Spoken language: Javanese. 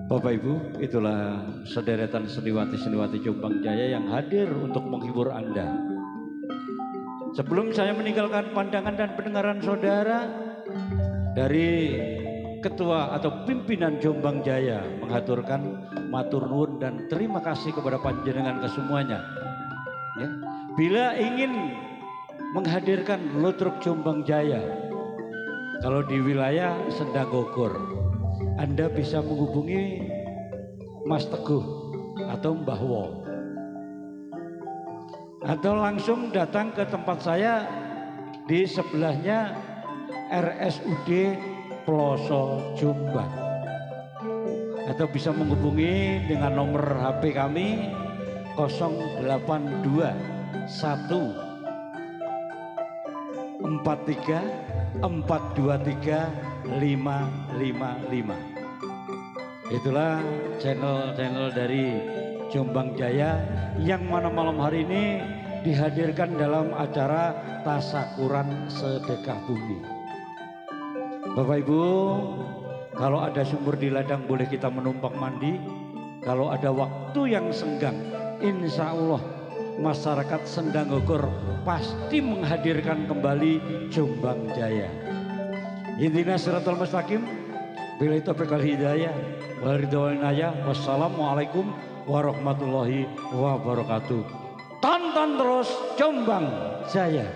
Bapak Ibu, itulah sederetan seniwati-seniwati Jombang Jaya yang hadir untuk menghibur Anda. Sebelum saya meninggalkan pandangan dan pendengaran saudara, dari Ketua atau Pimpinan Jombang Jaya mengaturkan matur nuwun dan terima kasih kepada panjenengan kesemuanya. Ya. Bila ingin menghadirkan Ludruk Jombang Jaya, kalau di wilayah Sendagogor, Anda bisa menghubungi Mas Teguh atau Mbah Wo, atau langsung datang ke tempat saya di sebelahnya RSUD Ploso Jombang, atau bisa menghubungi dengan nomor HP kami 082 143 423 555. Itulah channel-channel dari Jombang Jaya yang mana malam hari ini dihadirkan dalam acara Tasakuran Sedekah Bumi. Bapak Ibu, kalau ada sumur di ladang boleh kita menumpang mandi. Kalau ada waktu yang senggang, insya Allah masyarakat Sendagogor pasti menghadirkan kembali Jombang Jaya. Ihdinas siratal mustaqim, billahi taufiq wal hidayah, wassalamualaikum warahmatullahi wabarakatuh. Tonton terus Jombang Jaya.